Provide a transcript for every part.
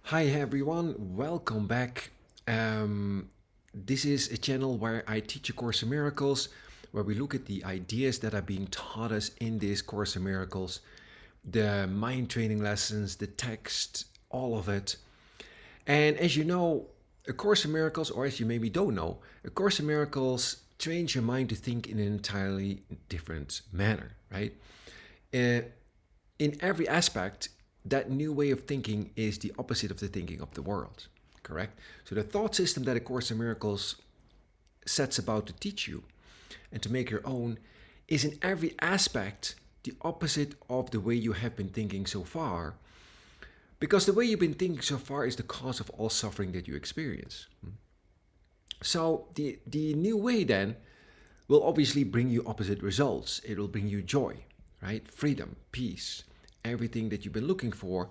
Hi everyone, welcome back. This is a channel where I teach a Course in Miracles, where we look at the ideas that are being taught us in this Course in Miracles, the mind training lessons, the text, all of it. And as you know, A Course in Miracles, or as you maybe don't know, A Course in Miracles trains your mind to think in an entirely different manner, right? Uh, in every aspect, that new way of thinking is the opposite of the thinking of the world, correct? So the thought system that A Course in Miracles sets about to teach you and to make your own is in every aspect the opposite of the way you have been thinking so far, because the way you've been thinking so far is the cause of all suffering that you experience. So the new way then will obviously bring you opposite results. It will bring you joy, right? Freedom, peace, everything that you've been looking for,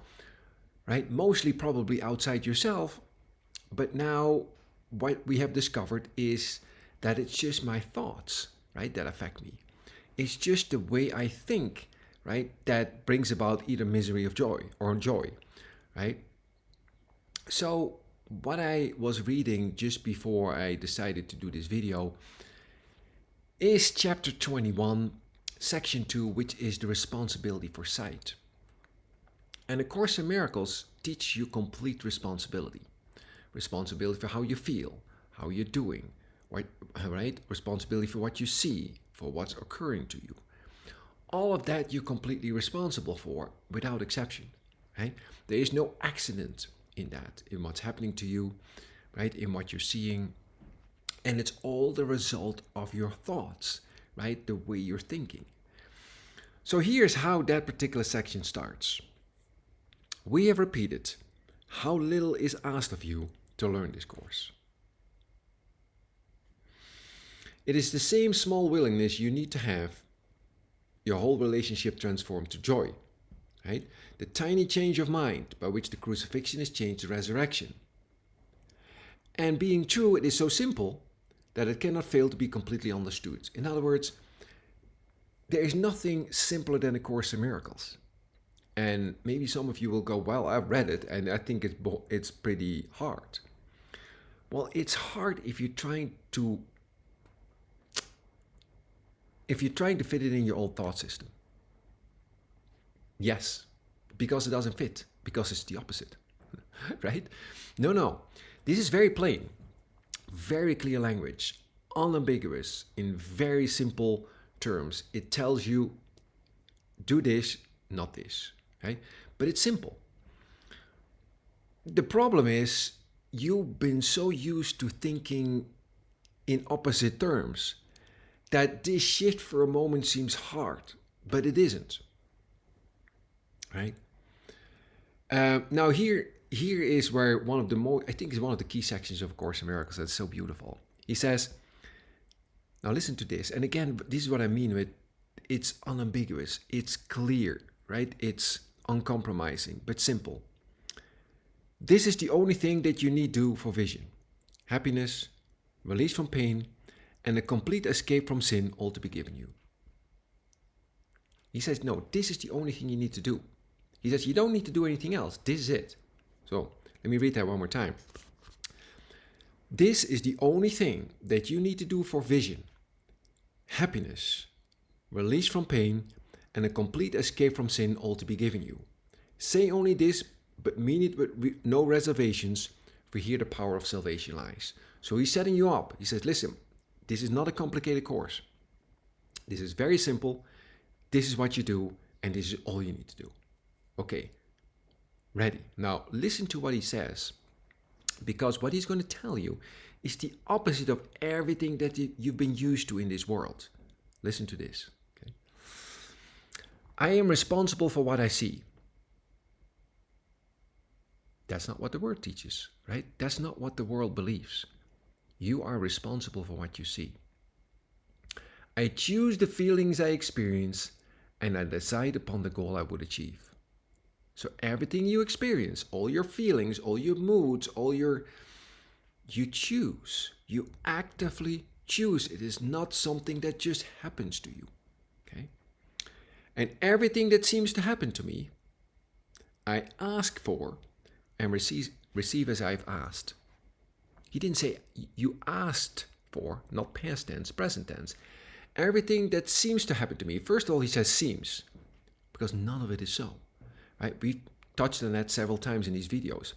right? Mostly probably outside yourself. But now what we have discovered is that it's just my thoughts, right, that affect me. It's just the way I think, right, that brings about either misery of joy or joy, right? So what I was reading just before I decided to do this video is chapter 21, section 2, which is the responsibility for sight. And A Course in Miracles teaches you complete responsibility. Responsibility for how you feel, how you're doing, right? Responsibility for what you see, for what's occurring to you. All of that you're completely responsible for without exception, right? There is no accident in that, in what's happening to you, right? In what you're seeing. And it's all the result of your thoughts, right? The way you're thinking. So here's how that particular section starts. We have repeated how little is asked of you to learn this course. It is the same small willingness you need to have your whole relationship transformed to joy, right? The tiny change of mind by which the crucifixion is changed to resurrection. And being true, it is so simple that it cannot fail to be completely understood. In other words, there is nothing simpler than A Course in Miracles. And maybe some of you will go, well, I've read it and I think it's pretty hard. Well, it's hard if you're trying to fit it in your old thought system. Yes, because it doesn't fit, because it's the opposite, right? No. This is very plain, very clear language, unambiguous, in very simple terms. It tells you, do this, not this, right? But it's simple. The problem is, you've been so used to thinking in opposite terms that this shift for a moment seems hard, but it isn't, right? Now here is where one of the most, I think is one of the key sections of Course in Miracles that's so beautiful. He says, now listen to this, and again, this is what I mean with it's unambiguous, it's clear, right? It's uncompromising, but simple. This is the only thing that you need do for vision. Happiness, release from pain, and a complete escape from sin, all to be given you. He says, no, this is the only thing you need to do. He says, you don't need to do anything else. This is it. So let me read that one more time. This is the only thing that you need to do for vision, happiness, release from pain, and a complete escape from sin, all to be given you. Say only this, but mean it with no reservations, for here the power of salvation lies. So he's setting you up. He says, listen, this is not a complicated course. This is very simple. This is what you do, and this is all you need to do. Okay, ready. Now listen to what he says, because what he's going to tell you is the opposite of everything that you've been used to in this world. Listen to this. Okay? I am responsible for what I see. That's not what the word teaches, right? That's not what the world believes. You are responsible for what you see. I choose the feelings I experience, and I decide upon the goal I would achieve. So everything you experience, all your feelings, all your moods, you choose. You actively choose. It is not something that just happens to you. Okay? And everything that seems to happen to me, I ask for and receive as I've asked. He didn't say you asked for, not past tense, present tense. Everything that seems to happen to me, first of all, he says seems, because none of it is so. Right? We've touched on that several times in these videos.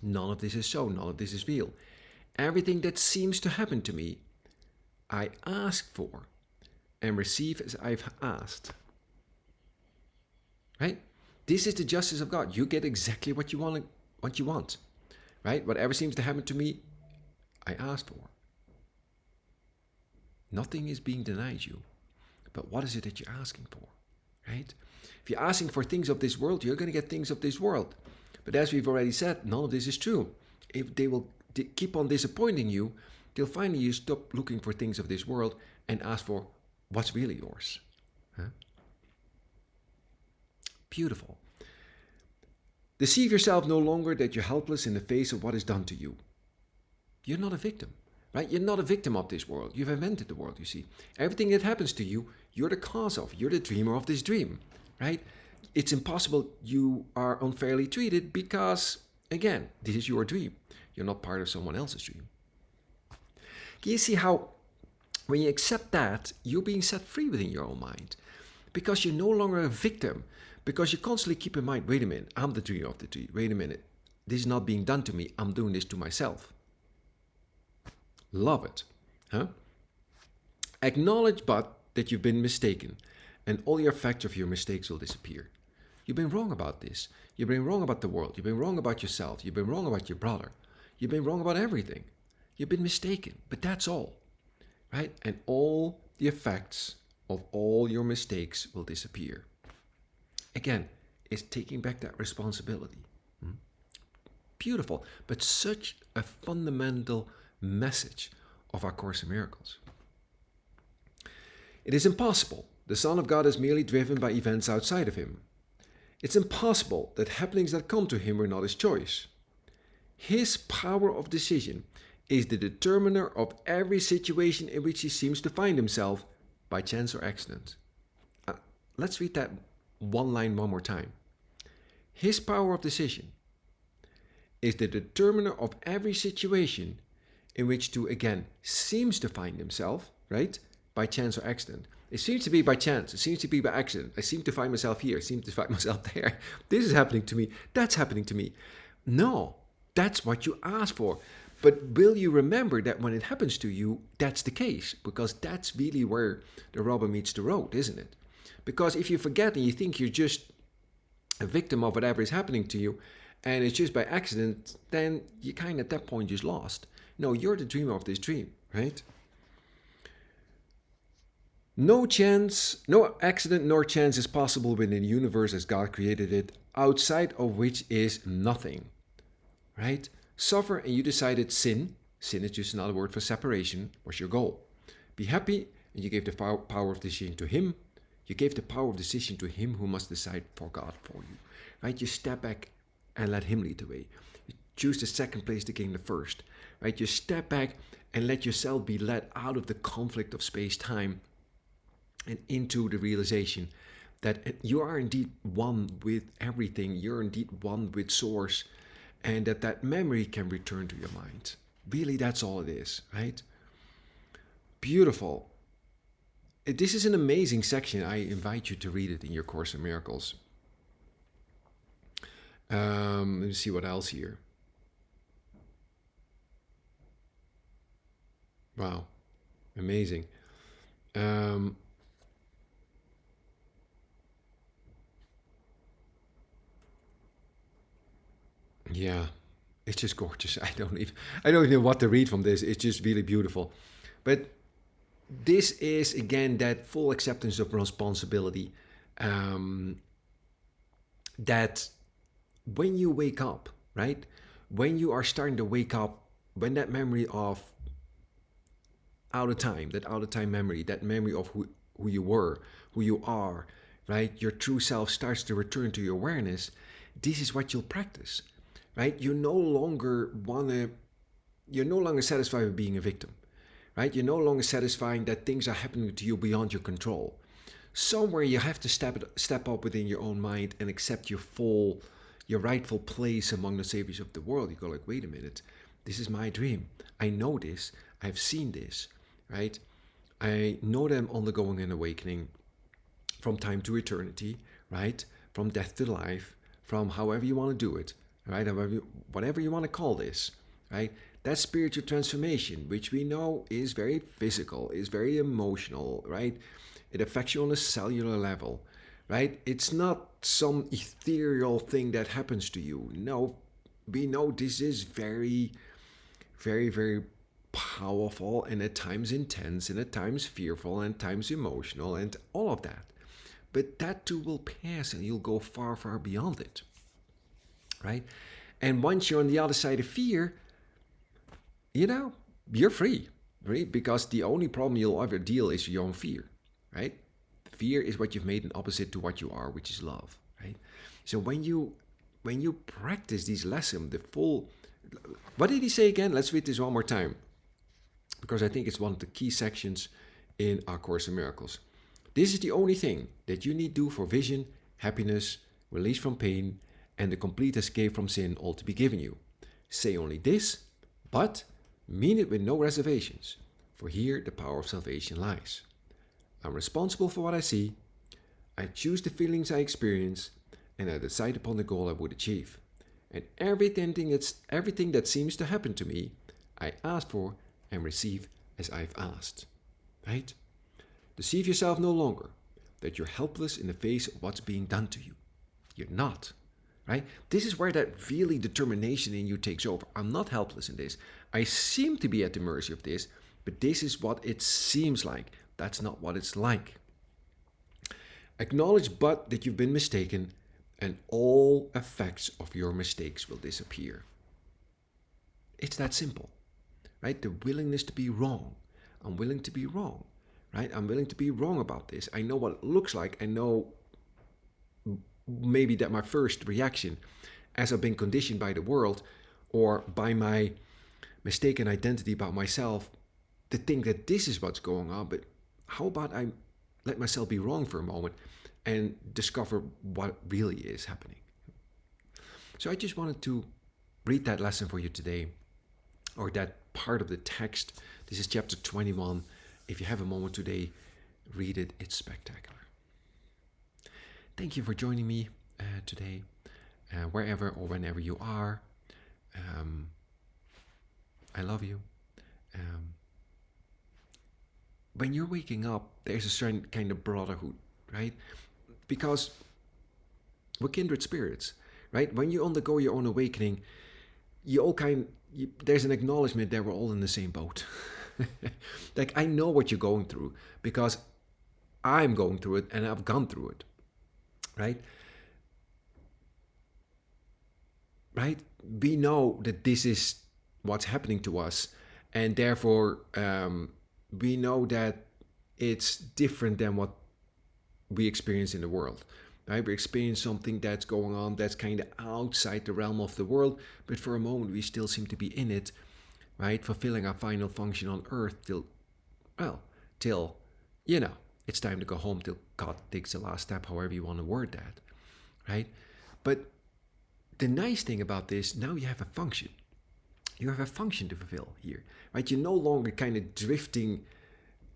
None of this is so, none of this is real. Everything that seems to happen to me, I ask for and receive as I've asked. Right? This is the justice of God. You get exactly what you want. Right? Whatever seems to happen to me, I asked for. Nothing is being denied you. But what is it that you're asking for? Right? If you're asking for things of this world, you're going to get things of this world. But as we've already said, none of this is true. If they will keep on disappointing you, till finally you stop looking for things of this world and ask for what's really yours. Huh? Beautiful. Deceive yourself no longer that you're helpless in the face of what is done to you. You're not a victim, right? You're not a victim of this world. You've invented the world, you see. Everything that happens to you, you're the cause of. You're the dreamer of this dream, right? It's impossible you are unfairly treated because, again, this is your dream. You're not part of someone else's dream. Can you see how when you accept that, you're being set free within your own mind? Because you're no longer a victim. Because you constantly keep in mind, wait a minute, I'm the dreamer of the dream. Wait a minute, this is not being done to me. I'm doing this to myself. Love it. Huh? Acknowledge but that you've been mistaken, and all your facts of your mistakes will disappear. You've been wrong about this. You've been wrong about the world. You've been wrong about yourself. You've been wrong about your brother. You've been wrong about everything. You've been mistaken, but that's all. Right? And all the effects of all your mistakes will disappear. Again, it's taking back that responsibility. Beautiful, but such a fundamental message of our Course in Miracles. It is impossible. The Son of God is merely driven by events outside of him. It's impossible that happenings that come to him were not his choice. His power of decision is the determiner of every situation in which he seems to find himself by chance or accident. Let's read that one line one more time. His power of decision is the determiner of every situation in which to, again, seems to find himself, right? By chance or accident. It seems to be by chance. It seems to be by accident. I seem to find myself here. I seem to find myself there. This is happening to me. That's happening to me. No, that's what you ask for. But will you remember that when it happens to you, that's the case? Because that's really where the rubber meets the road, isn't it? Because if you forget and you think you're just a victim of whatever is happening to you, and it's just by accident, then you kind of at that point just lost. No, you're the dreamer of this dream, right? No chance, no accident nor chance is possible within the universe as God created it, outside of which is nothing, right? Suffer and you decided sin is just another word for separation, was your goal. Be happy and you gave the power of decision to him. You gave the power of decision to him who must decide for God for you, right? You step back and let him lead the way. You choose the second place to gain the first, right? You step back and let yourself be led out of the conflict of space-time and into the realization that you are indeed one with everything. You're indeed one with Source, and that memory can return to your mind. Really, that's all it is, right? Beautiful. This is an amazing section. I invite you to read it in your Course in Miracles. Let me see what else here. Wow, amazing. Yeah, it's just gorgeous. I don't even know what to read from this. It's just really beautiful. But this is again that full acceptance of responsibility. That when you wake up, right? When you are starting to wake up, when that memory of out of time memory, that memory of who you were, who you are, right? Your true self starts to return to your awareness. This is what you'll practice, right? You're no longer satisfied with being a victim, right? You're no longer satisfying that things are happening to you beyond your control. Somewhere you have to step up within your own mind and accept your full your rightful place among the saviors of the world. You go like, wait a minute, this is my dream. I know this. I've seen this, right? I know that I'm undergoing an awakening from time to eternity, right? From death to life, from however you want to do it, right? Whatever you want to call this, right? That spiritual transformation, which we know is very physical, is very emotional, right? It affects you on a cellular level, right? It's not some ethereal thing that happens to you. No, we know this is very, very, very powerful and at times intense and at times fearful and at times emotional and all of that. But that too will pass and you'll go far, far beyond it, right? And once you're on the other side of fear, you're free, right? Because the only problem you'll ever deal is your own fear, right? Fear is what you've made an opposite to what you are, which is love, right? So when you practice these lessons, what did he say again? Let's read this one more time, because I think it's one of the key sections in our Course in Miracles. This is the only thing that you need do for vision, happiness, release from pain, and the complete escape from sin, all to be given you. Say only this, but mean it with no reservations, for here the power of salvation lies. I'm responsible for what I see, I choose the feelings I experience, and I decide upon the goal I would achieve. And everything that seems to happen to me, I ask for and receive as I've asked. Right? Deceive yourself no longer that you're helpless in the face of what's being done to you. You're not. Right? This is where that really determination in you takes over. I'm not helpless in this. I seem to be at the mercy of this, but this is what it seems like. That's not what it's like. Acknowledge but that you've been mistaken, and all effects of your mistakes will disappear. It's that simple, right? The willingness to be wrong. I'm willing to be wrong, right? I'm willing to be wrong about this. I know what it looks like. I know maybe that my first reaction, as I've been conditioned by the world or by my mistaken identity about myself, to think that this is what's going on. But how about I let myself be wrong for a moment and discover what really is happening? So I just wanted to read that lesson for you today, or that part of the text. This is chapter 21. If you have a moment today, read it. It's spectacular. Thank you for joining me today, wherever or whenever you are. I love you. When you're waking up, there's a certain kind of brotherhood, right? Because we're kindred spirits, right? When you undergo your own awakening, there's an acknowledgement that we're all in the same boat. Like, I know what you're going through because I'm going through it and I've gone through it, right? Right? We know that this is what's happening to us, and therefore we know that it's different than what we experience in the world. Right? We experience something that's going on that's kind of outside the realm of the world, but for a moment we still seem to be in it, right? Fulfilling our final function on earth till it's time to go home, till God takes the last step, however you want to word that, right? But the nice thing about this, now you have a function. You have a function to fulfill here, right? You're no longer kind of drifting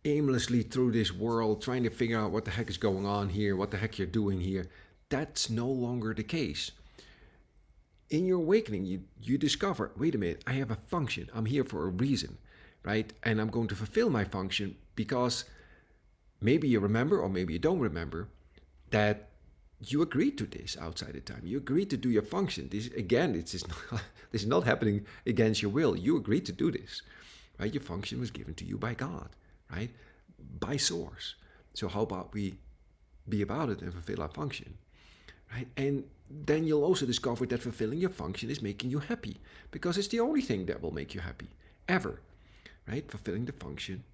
aimlessly through this world, trying to figure out what the heck is going on here, what the heck you're doing here. That's no longer the case. In your awakening, you discover, wait a minute, I have a function. I'm here for a reason, right? And I'm going to fulfill my function because maybe you remember, or maybe you don't remember, that you agreed to this outside of time. You agreed to do your function. This is not happening against your will. You agreed to do this, right? Your function was given to you by God, right? By source. So how about we be about it and fulfill our function, right? And then you'll also discover that fulfilling your function is making you happy, because it's the only thing that will make you happy, ever, right? Fulfilling the function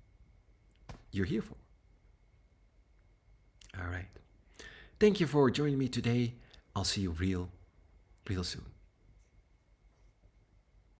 you're here for. All right. Thank you for joining me today. I'll see you real soon.